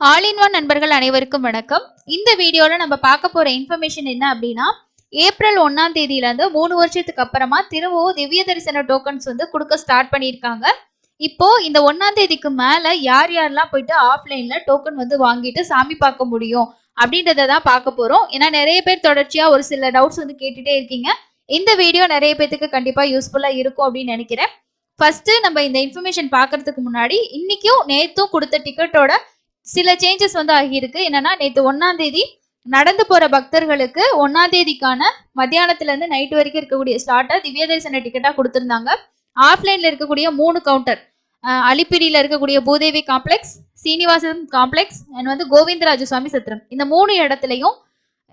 All in one நண்பர்கள் அனைவருக்கும் வணக்கம். இந்த வீடியோல நம்ம பார்க்க போற இன்ஃபர்மேஷன் என்ன அப்படின்னா, ஏப்ரல் 1ஆம் தேதியில இருந்து 3 வருஷத்துக்கு அப்புறமா திரும்பவும் திவ்ய தரிசன டோக்கன்ஸ் வந்து கொடுக்க ஸ்டார்ட் பண்ணியிருக்காங்க. இப்போ இந்த 1ஆம் தேதிக்கு மேல யார் யாரெல்லாம் போயிட்டு ஆஃப்லைன்ல டோக்கன் வந்து வாங்கிட்டு சாமி பார்க்க முடியும் அப்படின்றத தான் பார்க்க போறோம். ஏன்னா நிறைய பேர் தொடர்ச்சியா ஒரு சில டவுட்ஸ் வந்து கேட்டுட்டே இருக்கீங்க. இந்த வீடியோ நிறைய பேருக்கு கண்டிப்பா யூஸ்ஃபுல்லா இருக்கும் அப்படின்னு நினைக்கிறேன். ஃபர்ஸ்ட் நம்ம இந்த இன்ஃபர்மேஷன் பார்க்கறதுக்கு முன்னாடி இன்னைக்கும் நேத்தும் கொடுத்த டிக்கெட்டோட சில சேஞ்சஸ் வந்து ஆகியிருக்கு. என்னன்னா, நேற்று 1ஆம் தேதி நடந்து போற பக்தர்களுக்கு 1ஆம் தேதிக்கான மத்தியானத்துல இருந்து நைட் வரைக்கும் இருக்கக்கூடிய ஸ்லாட்டை திவ்ய தரிசன டிக்கெட்டா கொடுத்திருந்தாங்க. ஆஃப்லைன்ல இருக்கக்கூடிய 3 கவுண்டர், அலிப்பிரியில இருக்கக்கூடிய Bhudevi complex, Srinivasan complex and வந்து கோவிந்தராஜ சுவாமி சத்திரம், இந்த 3 இடத்துலையும்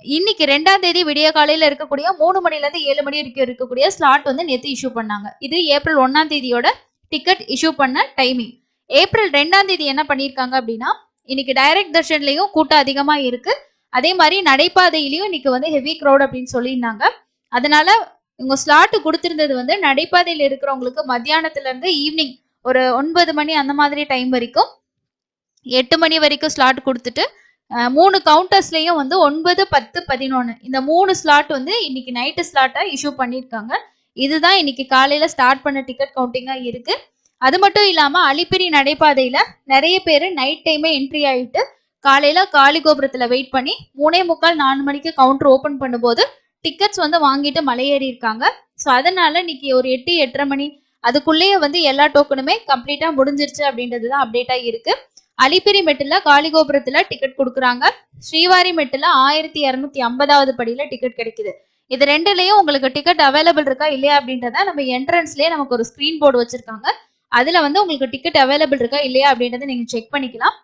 இன்னைக்கு 2ஆம் தேதி விடிய காலையில இருக்கக்கூடிய 3 மணில இருந்து 7 மணி வரைக்கும் இருக்கக்கூடிய ஸ்லாட் வந்து நேற்று இஷ்யூ பண்ணாங்க. இது ஏப்ரல் 1ஆம் தேதியோட டிக்கெட் இஷ்யூ பண்ண டைமிங். ஏப்ரல் 2ஆம் தேதி என்ன பண்ணிருக்காங்க அப்படின்னா, இன்னைக்கு டைரக்ட் தர்ஷன்லயும் கூட்டம் அதிகமா இருக்கு. அதே மாதிரி நடைபாதையிலயும் இன்னைக்கு வந்து ஹெவி க்ரௌட் அப்படின்னு சொல்லியிருந்தாங்க. அதனால உங்க ஸ்லாட் கொடுத்திருந்தது வந்து நடைபாதையில இருக்கிறவங்களுக்கு மத்தியானத்துல இருந்து ஈவினிங் ஒரு 9 மணி அந்த மாதிரி டைம் வரைக்கும், 8 மணி வரைக்கும் ஸ்லாட் கொடுத்துட்டு 3 கவுண்டர்ஸ்லயும் வந்து 9, 10, 11 இந்த 3 ஸ்லாட் வந்து இன்னைக்கு நைட்டு ஸ்லாட்டா இஷ்யூ பண்ணியிருக்காங்க. இதுதான் இன்னைக்கு காலையில ஸ்டார்ட் பண்ண டிக்கெட் கவுண்டிங்கா இருக்கு. அது மட்டும் இல்லாம அலிப்பிரி நடைபாதையில நிறைய பேர் நைட் டைமே என்ட்ரி ஆயிட்டு காலையில காளி கோபுரத்துல வெயிட் பண்ணி 3:45, 4 மணிக்கு கவுண்டர் ஓபன் பண்ணும்போது டிக்கெட்ஸ் வந்து வாங்கிட்டு மலையேறி இருக்காங்க. ஸோ அதனால இன்னைக்கு ஒரு 8, 8:30 மணி அதுக்குள்ளேயே வந்து எல்லா டோக்கனுமே கம்ப்ளீட்டா முடிஞ்சிருச்சு அப்படின்றது தான் அப்டேட்டா இருக்கு. அலிப்பிரி மெட்டுல காளி கோபுரத்துல டிக்கெட் கொடுக்குறாங்க. ஸ்ரீவாரி மெட்டுல 1250வது படியில டிக்கெட் கிடைக்குது. இது ரெண்டுலயும் உங்களுக்கு டிக்கெட் அவைலபிள் இருக்கா இல்லையா அப்படின்றத நம்ம என்ட்ரன்ஸ்லயே நமக்கு ஒரு ஸ்கிரீன் போர்டு வச்சிருக்காங்க. அதுல வந்து உங்களுக்கு டிக்கெட் அவைலபிள் இருக்கா இல்லையா அப்படின்றத நீங்க செக் பண்ணிக்கலாம்.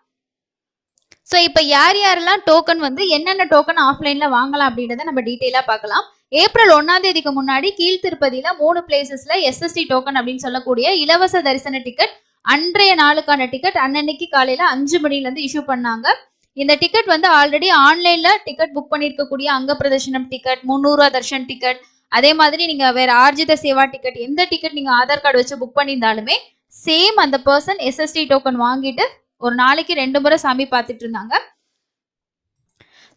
ஸோ இப்போ யார் யாரெல்லாம் டோக்கன் வந்து என்னென்ன டோக்கன் ஆஃப்லைன்ல வாங்கலாம் அப்படின்றத நம்ம டீட்டெயிலா பார்க்கலாம். ஏப்ரல் 1ஆம் தேதிக்கு முன்னாடி கீழ் திருப்பதியில 3 பிளேசஸ்ல எஸ்எஸ்டி டோக்கன் அப்படின்னு சொல்லக்கூடிய இலவச தரிசன டிக்கெட், அன்றைய நாளுக்கான டிக்கெட் அன்னன்னைக்கு காலையில 5 மணில இருந்து இஷ்யூ பண்ணாங்க. இந்த டிக்கெட் வந்து ஆல்ரெடி ஆன்லைன்ல டிக்கெட் புக் பண்ணிருக்கக்கூடிய அங்க பிரதர்ஷனம் டிக்கெட், 300 தர்ஷன் டிக்கெட், அதே மாதிரி நீங்க வேற ஆர்ஜித சேவா டிக்கெட், எந்த டிக்கெட் நீங்க ஆதார் கார்டு வச்சு புக் பண்ணியிருந்தாலுமே சேம் அந்த பர்சன் எஸ்எஸ்டி டோக்கன் வாங்கிட்டு ஒரு நாளைக்கு 2 முறை சாமி பார்த்துட்டு இருந்தாங்க.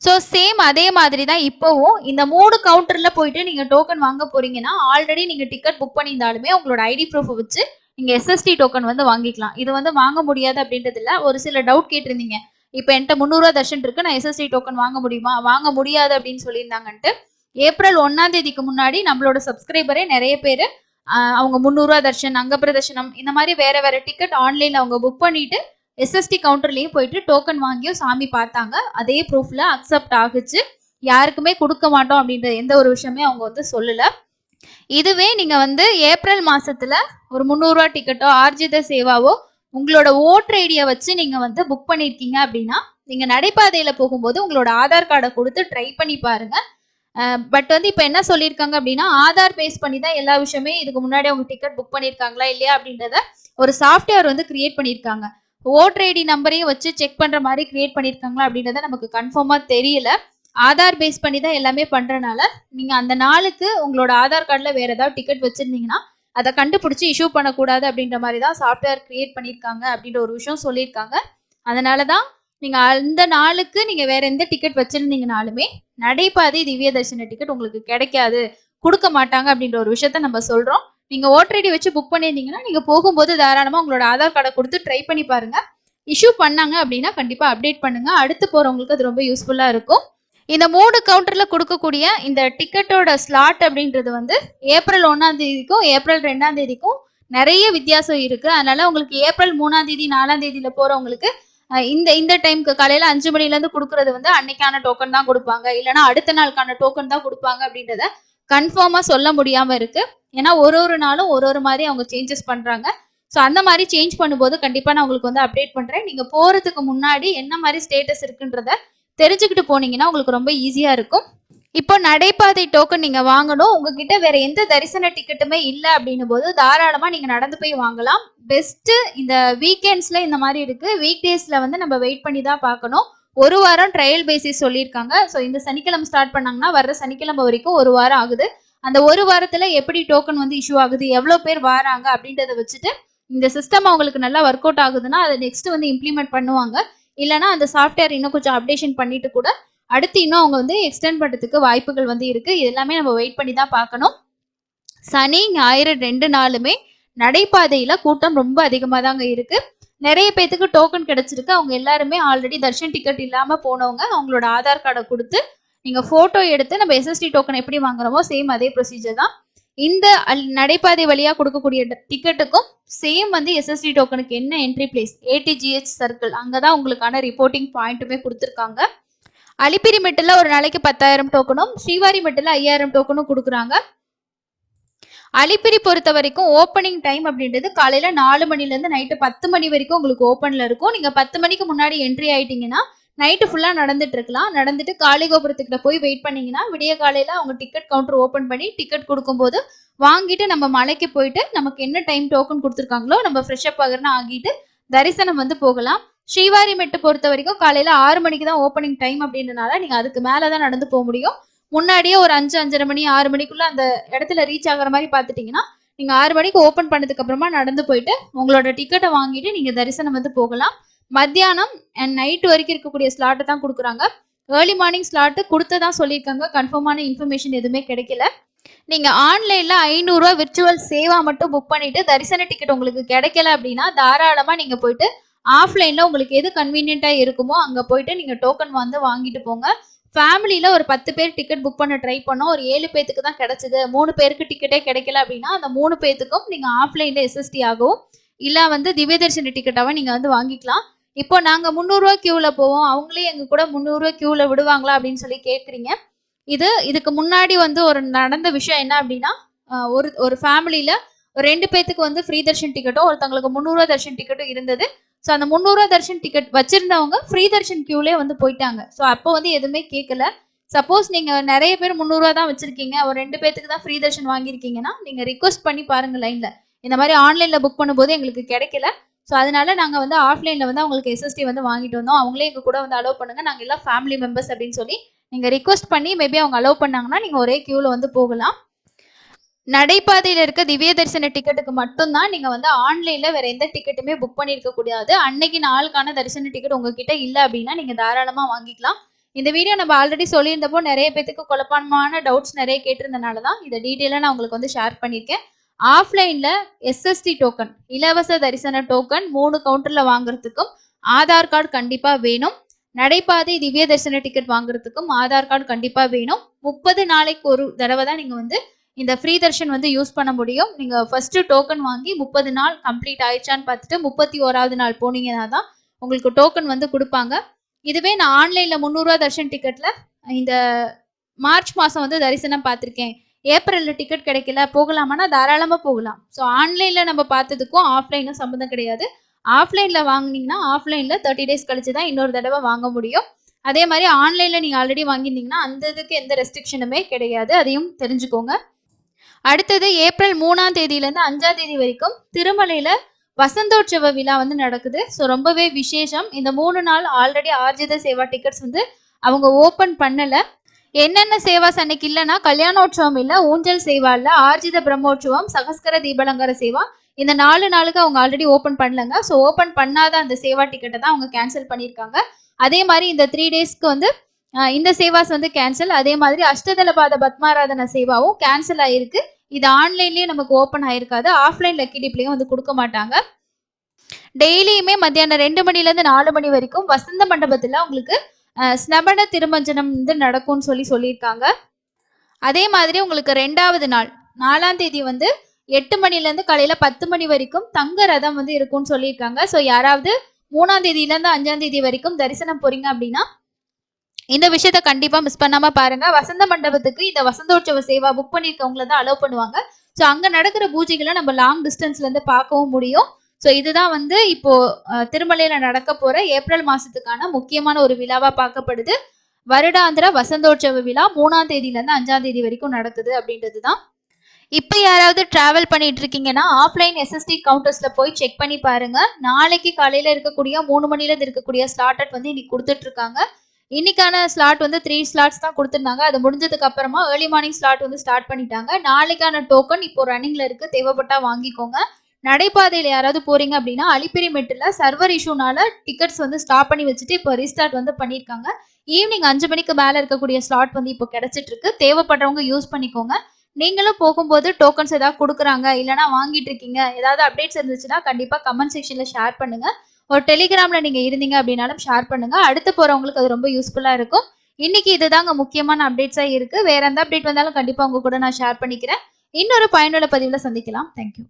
ஸோ சேம் அதே மாதிரி தான் இப்போவும் இந்த 3 கவுண்டர்ல போயிட்டு நீங்க டோக்கன் வாங்க போறீங்கன்னா ஆல்ரெடி நீங்க டிக்கெட் புக் பண்ணியிருந்தாலுமே உங்களோட ஐடி ப்ரூஃப் வச்சு நீங்க எஸ்எஸ்டி டோக்கன் வந்து வாங்கிக்கலாம். இது வந்து வாங்க முடியாது அப்படின்றது இல்ல. ஒரு சில டவுட் கேட்டிருந்தீங்க. இப்போ என்கிட்ட 300 தர்ஷன் இருக்கு, நான் எஸ்எஸ்டி டோக்கன் வாங்க முடியுமா? வாங்க முடியாது அப்படின்னு சொல்லியிருந்தாங்கன்ட்டு ஏப்ரல் 1ஆம் தேதிக்கு முன்னாடி நம்மளோட சப்ஸ்கிரைபரே நிறைய பேர் அவங்க 300 தர்ஷன், அங்க பிரதர்ஷனம், இந்த மாதிரி வேற வேற டிக்கெட் ஆன்லைன்ல அவங்க புக் பண்ணிட்டு எஸ்எஸ்டி கவுண்டர்லயும் போயிட்டு டோக்கன் வாங்கியும் சாமி பார்த்தாங்க. அதே ப்ரூஃப்ல அக்செப்ட் ஆகுச்சு. யாருக்குமே கொடுக்க மாட்டோம் அப்படின்ற எந்த ஒரு விஷயமே அவங்க வந்து சொல்லல. இதுவே நீங்க வந்து ஏப்ரல் மாசத்துல ஒரு 300 டிக்கெட்டோ ஆர்ஜித சேவாவோ உங்களோட ஓட்டர் ஐடியை வச்சு நீங்க வந்து புக் பண்ணிருக்கீங்க அப்படின்னா நீங்க நடைபாதையில போகும்போது உங்களோட ஆதார் கார்டை கொடுத்து ட்ரை பண்ணி பாருங்க. பட் வந்து இப்போ என்ன சொல்லியிருக்காங்க அப்படின்னா, ஆதார் பேஸ் பண்ணி தான் எல்லா விஷயமே இதுக்கு முன்னாடி அவங்க டிக்கெட் புக் பண்ணியிருக்காங்களா இல்லையா அப்படின்றத ஒரு சாஃப்ட்வேர் வந்து கிரியேட் பண்ணியிருக்காங்க. ஓட்டர் ஐடி நம்பரையும் வச்சு செக் பண்ற மாதிரி கிரியேட் பண்ணியிருக்காங்களா அப்படின்றத நமக்கு கன்ஃபார்மா தெரியல. ஆதார் பேஸ் பண்ணி தான் எல்லாமே பண்றனால நீங்க அந்த நாளுக்கு உங்களோட ஆதார் கார்டுல வேற ஏதாவது டிக்கெட் வச்சிருந்தீங்கன்னா அதை கண்டுபிடிச்சு இஷ்யூ பண்ணக்கூடாது அப்படின்ற மாதிரி தான் சாஃப்ட்வேர் கிரியேட் பண்ணியிருக்காங்க அப்படின்ற ஒரு விஷயம் சொல்லியிருக்காங்க. அதனாலதான் நீங்க அந்த நாளுக்கு நீங்க வேற எந்த டிக்கெட் வச்சிருந்தீங்கனாலுமே நடைபாதை திவ்ய தரிசன டிக்கெட் உங்களுக்கு கிடைக்காது, கொடுக்க மாட்டாங்க அப்படின்ற ஒரு விஷயத்த நம்ம சொல்றோம். நீங்க ஓட்டர் ஐடி வச்சு புக் பண்ணியிருந்தீங்கன்னா நீங்க போகும்போது தாராளமா உங்களோட ஆதார் கார்டை கொடுத்து ட்ரை பண்ணி பாருங்க. இஷ்யூ பண்ணாங்க அப்படின்னா கண்டிப்பா அப்டேட் பண்ணுங்க. அடுத்து போறவங்களுக்கு அது ரொம்ப யூஸ்ஃபுல்லா இருக்கும். இந்த 3 கவுண்டர்ல கொடுக்கக்கூடிய இந்த டிக்கெட்டோட ஸ்லாட் அப்படின்றது வந்து ஏப்ரல் 1ஆம் தேதிக்கும் ஏப்ரல் 2ஆம் தேதிக்கும் நிறைய வித்தியாசம் இருக்கு. அதனால உங்களுக்கு ஏப்ரல் 3ஆம் தேதி 4ஆம் தேதியில போறவங்களுக்கு இந்த இந்த டைம்க்கு காலையில 5 மணில இருந்து கொடுக்கறது வந்து அன்னைக்கான டோக்கன் தான் கொடுப்பாங்க, இல்லைன்னா அடுத்த நாளுக்கான டோக்கன் தான் கொடுப்பாங்க அப்படின்றத கன்ஃபார்மா சொல்ல முடியாம இருக்கு. ஏன்னா ஒரு நாளும் ஒரு மாதிரி அவங்க சேஞ்சஸ் பண்றாங்க. ஸோ அந்த மாதிரி சேஞ்ச் பண்ணும்போது கண்டிப்பா நான் உங்களுக்கு வந்து அப்டேட் பண்றேன். நீங்க போறதுக்கு முன்னாடி என்ன மாதிரி ஸ்டேட்டஸ் இருக்குன்றத தெரிஞ்சுக்கிட்டு போனீங்கன்னா உங்களுக்கு ரொம்ப ஈஸியா இருக்கும். இப்போ நடைபாதை டோக்கன் நீங்க வாங்கணும், உங்ககிட்ட வேற எந்த தரிசன டிக்கெட்டுமே இல்லை அப்படின்னும் போது தாராளமா நீங்க நடந்து போய் வாங்கலாம். பெஸ்ட் இந்த வீக்கெண்ட்ஸ்ல இந்த மாதிரி இருக்கு. வீக் டேஸ்ல வந்து நம்ம வெயிட் பண்ணி தான் பார்க்கணும். ஒரு வாரம் ட்ரையல் பேசிஸ் சொல்லியிருக்காங்க. ஸோ இந்த சனிக்கிழமை ஸ்டார்ட் பண்ணாங்கன்னா வர்ற சனிக்கிழமை வரைக்கும் ஒரு வாரம் ஆகுது. அந்த ஒரு வாரத்துல எப்படி டோக்கன் வந்து இஷ்யூ ஆகுது, எவ்வளவு பேர் வராங்க அப்படின்றத வச்சுட்டு இந்த சிஸ்டம் அவங்களுக்கு நல்லா ஒர்க் அவுட் ஆகுதுன்னா அதை நெக்ஸ்ட் வந்து இம்ப்ளிமெண்ட் பண்ணுவாங்க. இல்லைன்னா அந்த சாஃப்ட்வேர் இன்னும் கொஞ்சம் அப்டேஷன் பண்ணிட்டு கூட அடுத்து இன்னும் அவங்க வந்து எக்ஸ்டெண்ட் பண்றதுக்கு வாய்ப்புகள் வந்து இருக்கு. இது எல்லாமே நம்ம வெயிட் பண்ணி தான் பார்க்கணும். சனி ஞாயிறு 2 நாளுமே நடைபாதையில கூட்டம் ரொம்ப அதிகமா தாங்க இருக்கு. நிறைய பேத்துக்கு டோக்கன் கிடைச்சிருக்கு. அவங்க எல்லாருமே ஆல்ரெடி தர்ஷன் டிக்கெட் இல்லாம போனவங்க அவங்களோட ஆதார் கார்டை கொடுத்து நீங்க போட்டோ எடுத்து நம்ம எஸ்எஸ்டி டோக்கன் எப்படி வாங்குறோமோ சேம் அதே ப்ரொசீஜர் தான். இந்த நடைபாதை வழியா கொடுக்கக்கூடிய டிக்கெட்டுக்கும் சேம் வந்து எஸ்எஸ்டி டோக்கனுக்கு என்ன என்ட்ரி பிளேஸ் ஏடிஜிஹெச் சர்க்கிள் அங்கதான் உங்களுக்கான ரிப்போர்ட்டிங் பாயிண்ட்டுமே கொடுத்துருக்காங்க. அலிப்பிரி மெட்டில் ஒரு நாளைக்கு 10,000 டோக்கனும், ஸ்ரீவாரி மெட்டில் 5,000 டோக்கனும் கொடுக்குறாங்க. அலிப்பிரி பொறுத்த வரைக்கும் ஓப்பனிங் டைம் அப்படின்றது காலையில 4 மணிலேருந்து நைட்டு 10 மணி வரைக்கும் உங்களுக்கு ஓப்பன்ல இருக்கும். நீங்க 10 மணிக்கு முன்னாடி என்ட்ரி ஆயிட்டீங்கன்னா நைட்டு ஃபுல்லா நடந்துட்டு இருக்கலாம். நடந்துட்டு காளிகோபுரத்துக்கிட்ட போய் வெயிட் பண்ணீங்கன்னா விடிய காலையில அவங்க டிக்கெட் கவுண்டர் ஓப்பன் பண்ணி டிக்கெட் கொடுக்கும்போது வாங்கிட்டு நம்ம மலைக்கு போயிட்டு நமக்கு என்ன டைம் டோக்கன் கொடுத்துருக்காங்களோ நம்ம ஃப்ரெஷ் அப் ஆகிட்டு தரிசனம் வந்து போகலாம். ஸ்ரீவாரி மெட்டு பொறுத்த வரைக்கும் காலையில 6 மணிக்கு தான் ஓப்பனிங் டைம் அப்படின்றனால நீங்க அதுக்கு மேலதான் நடந்து போக முடியும். முன்னாடியே ஒரு 5:30 மணி 6 மணிக்குள்ள அந்த இடத்துல ரீச் ஆகிற மாதிரி பாத்துட்டீங்கன்னா நீங்க 6 மணிக்கு ஓப்பன் பண்ணதுக்கு அப்புறமா நடந்து போயிட்டு உங்களோட டிக்கெட்டை வாங்கிட்டு நீங்க தரிசனம் வந்து போகலாம். மத்தியானம் அண்ட் நைட் வரைக்கும் இருக்கக்கூடிய ஸ்லாட்டை தான் கொடுக்குறாங்க. ஏர்லி மார்னிங் ஸ்லாட்டு கொடுத்ததான் சொல்லியிருக்காங்க. கன்ஃபார்மான இன்ஃபர்மேஷன் எதுவுமே கிடைக்கல. நீங்க ஆன்லைன்ல 500 ரூபாய் விர்ச்சுவல் சேவா மட்டும் புக் பண்ணிட்டு தரிசன டிக்கெட் உங்களுக்கு கிடைக்கல அப்படின்னா தாராளமா நீங்க போயிட்டு ஆஃப்லைன்ல உங்களுக்கு எது கன்வீனியன்ட்டா இருக்குமோ அங்க போயிட்டு நீங்க டோக்கன் வந்து வாங்கிட்டு போங்க. ஃபேமிலியில ஒரு 10 பேர் டிக்கெட் புக் பண்ண ட்ரை பண்ணோம். ஒரு 7 பேத்துக்கு தான் கிடைச்சது. 3 பேருக்கு டிக்கெட்டே கிடைக்கல அப்படின்னா அந்த 3 பேத்துக்கும் நீங்க ஆஃப்லைன்ல எஸ்எஸ்டி ஆகும் இல்ல வந்து திவ்ய தரிசன டிக்கெட்டாவே நீங்க வந்து வாங்கிக்கலாம். இப்போ நாங்க 300 ரூபாய் கியூல போவோம், அவங்களே எங்க கூட 300 ரூபாய் கியூல விடுவாங்களா அப்படின்னு சொல்லி கேட்குறீங்க. இதுக்கு முன்னாடி வந்து ஒரு நடந்த விஷயம் என்ன அப்படின்னா ஒரு ஃபேமிலியில ஒரு 2 பேத்துக்கு வந்து ஃப்ரீ தர்ஷன் டிக்கெட்டும் ஒருத்தவங்களுக்கு 300 ரூபாய் தர்ஷன் டிக்கெட்டும் இருந்தது. ஸோ அந்த 300 ரூபாய் தர்ஷன் டிக்கெட் வச்சிருந்தவங்க ஃப்ரீ தர்ஷன் கியூலே வந்து போயிட்டாங்க. ஸோ அப்போ வந்து எதுவுமே கேட்கல. சப்போஸ் நீங்க நிறைய பேர் 300 ரூபா தான் வச்சிருக்கீங்க, ஒரு 2 பேத்துக்கு தான் ஃப்ரீ தர்ஷன் வாங்கியிருக்கீங்கன்னா நீங்க ரிக்வஸ்ட் பண்ணி பாருங்க லைன்ல. இந்த மாதிரி ஆன்லைன்ல புக் பண்ணும்போது எங்களுக்கு கிடைக்கல. ஸோ அதனால நாங்க வந்து ஆஃப்லைன்ல வந்து அவங்களுக்கு எஸ்எஸ்டி வந்து வாங்கிட்டு வந்தோம். அவங்களே எங்க கூட வந்து அலோவ் பண்ணுங்க, நாங்க எல்லாம் ஃபேமிலி மெம்பர்ஸ் அப்படின்னு சொல்லி நீங்க ரிக்வஸ்ட் பண்ணி மேபி அவங்க அலோவ் பண்ணாங்கன்னா நீங்க ஒரே கியூல வந்து போகலாம். நடைபாதையில இருக்க திவ்ய தரிசன டிக்கெட்டுக்கு மட்டும்தான் நீங்க வந்து ஆன்லைன்ல வேற எந்த டிக்கெட்டுமே புக் பண்ணிருக்க கூடாது. அன்னைக்கு நாளுக்கான தரிசன டிக்கெட் உங்ககிட்ட இல்ல அப்படின்னா நீங்க தாராளமா வாங்கிக்கலாம். இந்த வீடியோ நம்ம ஆல்ரெடி சொல்லியிருந்தப்போ நிறைய பேத்துக்கு குழப்பமான டவுட்ஸ் நிறைய கேட்டிருந்தனாலதான் இதை டீட்டெயிலா நான் உங்களுக்கு வந்து ஷேர் பண்ணியிருக்கேன். ஆஃப்லைன்ல எஸ்எஸ்டி டோக்கன் இலவச தரிசன டோக்கன் 3 கவுண்டர்ல வாங்குறதுக்கும் ஆதார் கார்டு கண்டிப்பா வேணும். நடைபாதை திவ்ய தரிசன டிக்கெட் வாங்குறதுக்கும் ஆதார் கார்டு கண்டிப்பா வேணும். 30 நாளைக்கு ஒரு தடவை தான் நீங்க வந்து இந்த ஃப்ரீ தர்ஷன் வந்து யூஸ் பண்ண முடியும். நீங்க ஃபர்ஸ்ட் டோக்கன் வாங்கி 30 நாள் கம்ப்ளீட் ஆயிடுச்சான்னு பார்த்துட்டு 31வது நாள் போனீங்கன்னா தான் உங்களுக்கு டோக்கன் வந்து கொடுப்பாங்க. இதுவே நான் ஆன்லைன்ல 300 ரூபாய் தர்ஷன் டிக்கெட்ல இந்த மார்ச் மாசம் வந்து தரிசனம் பார்த்திருக்கேன், ஏப்ரல்ல டிக்கெட் கிடைக்கல போகலாமான்னா தாராளமா போகலாம். ஸோ ஆன்லைன்ல நம்ம பார்த்ததுக்கும் ஆஃப்லைனும் சம்மந்தம் கிடையாது. ஆஃப்லைன்ல வாங்கினீங்கன்னா ஆஃப்லைன்ல 30 டேஸ் கழிச்சு தான் இன்னொரு தடவை வாங்க முடியும். அதே மாதிரி ஆன்லைன்ல நீங்க ஆல்ரெடி வாங்கியிருந்தீங்கன்னா அந்த இதுக்கு எந்த ரெஸ்ட்ரிக்ஷனுமே கிடையாது, அதையும் தெரிஞ்சுக்கோங்க. அடுத்தது ஏப்ரல் 3ஆம் தேதியிலேருந்து 5ஆம் தேதி வரைக்கும் திருமலையில வசந்தோற்சவ விழா வந்து நடக்குது. ஸோ ரொம்பவே விசேஷம். இந்த 3 நாள் ஆல்ரெடி ஆர்ஜித சேவா டிக்கெட்ஸ் வந்து அவங்க ஓப்பன் பண்ணல. என்னென்ன சேவாஸ் அன்னைக்கு இல்லைன்னா கல்யாணோற்சவம் இல்லை, ஊஞ்சல் சேவா இல்லை, ஆர்ஜித பிரம்மோற்சவம், சகஸ்கர தீபலங்கர சேவா, இந்த 4 நாளுக்கு அவங்க ஆல்ரெடி ஓப்பன் பண்ணலங்க. ஸோ ஓப்பன் பண்ணாத அந்த சேவா டிக்கெட்டை தான் அவங்க கேன்சல் பண்ணியிருக்காங்க. அதே மாதிரி இந்த 3 டேஸ்க்கு வந்து இந்த சேவாஸ் வந்து கேன்சல். அதே மாதிரி அஷ்டதளபாத பத்மாராதன சேவாவும் கேன்சல் ஆயிருக்கு. இது ஆன்லைன்லயே நமக்கு ஓப்பன் ஆயிருக்காது, ஆஃப்லைன் லக்கி டிப்லயும் வந்து கொடுக்க மாட்டாங்க. டெய்லியுமே மத்தியானம் 2 மணிலேருந்து 4 மணி வரைக்கும் வசந்த மண்டபத்துல உங்களுக்கு ஸ்னபன திருமஞ்சனம் வந்து நடக்கும்னு சொல்லியிருக்காங்க. அதே மாதிரி உங்களுக்கு 2வது நாள் 4ஆம் தேதி வந்து 8 மணிலேருந்து காலையில 10 மணி வரைக்கும் தங்க ரதம் வந்து இருக்கும்னு சொல்லியிருக்காங்க. ஸோ யாராவது 3ஆம் தேதியிலேருந்து 5ஆம் தேதி வரைக்கும் தரிசனம் போறீங்க அப்படின்னா இந்த விஷயத்த கண்டிப்பா மிஸ் பண்ணாம பாருங்க. வசந்த மண்டபத்துக்கு இந்த வசந்தோற்சவ சேவா புக் பண்ணிருக்கவங்கள தான் அலோவ் பண்ணுவாங்க. ஸோ அங்க நடக்கிற பூஜைகளை நம்ம லாங் டிஸ்டன்ஸ்ல இருந்து பார்க்கவும் முடியும். ஸோ இதுதான் வந்து இப்போ திருமலையில நடக்க போற ஏப்ரல் மாசத்துக்கான முக்கியமான ஒரு விழாவா பார்க்கப்படுது. வருடாந்திர வசந்தோற்சவ விழா 3ஆம் தேதியிலேருந்து 5ஆம் தேதி வரைக்கும் நடக்குது அப்படின்றது தான். இப்போ யாராவது டிராவல் பண்ணிட்டு இருக்கீங்கன்னா ஆஃப்லைன் எஸ்எஸ்டி கவுண்டர்ஸ்ல போய் செக் பண்ணி பாருங்க. நாளைக்கு காலையில இருக்கக்கூடிய 3 மணில இருந்து இருக்கக்கூடிய ஸ்லாட் வந்து இன்னைக்கு கொடுத்துட்டு இருக்காங்க. இன்னைக்கான ஸ்லாட் வந்து 3 ஸ்லாட்ஸ் தான் கொடுத்துருந்தாங்க. அது முடிஞ்சதுக்கு அப்புறமா ஏர்லி மார்னிங் ஸ்லாட் வந்து ஸ்டார்ட் பண்ணிட்டாங்க. நாளைக்கான டோக்கன் இப்போ ரன்னிங்ல இருக்கு, தேவைப்பட்டா வாங்கிக்கோங்க. நடைபாதையில யாராவது போறீங்க அப்படின்னா அலிப்பிரி மெட்டில் சர்வர் இஷ்யூனால டிக்கெட்ஸ் வந்து ஸ்டாப் பண்ணி வச்சுட்டு இப்போ ரீஸ்டார்ட் வந்து பண்ணியிருக்காங்க. ஈவினிங் 5 மணிக்கு மேல இருக்கக்கூடிய ஸ்லாட் வந்து இப்போ கிடைச்சிட்டு இருக்கு. தேவைப்படுறவங்க யூஸ் பண்ணிக்கோங்க. நீங்களும் போகும்போது டோக்கன்ஸ் ஏதாவது கொடுக்குறாங்க இல்லைன்னா வாங்கிட்டு இருக்கீங்க, ஏதாவது அப்டேட்ஸ் இருந்துச்சுன்னா கண்டிப்பா கமெண்ட் செக்ஷன்ல ஷேர் பண்ணுங்க. ஒரு டெலிகிராம்ல நீங்க இருந்தீங்க அப்படின்னாலும் ஷேர் பண்ணுங்க. அடுத்து போறவங்களுக்கு அது ரொம்ப யூஸ்ஃபுல்லா இருக்கும். இன்னைக்கு இதுதாங்க முக்கியமான அப்டேட்ஸா இருக்கு. வேற எந்த அப்டேட் வந்தாலும் கண்டிப்பா உங்க கூட நான் ஷேர் பண்ணிக்கிறேன். இன்னொரு பயனுள்ள பதிவுல சந்திக்கலாம். தேங்க்யூ.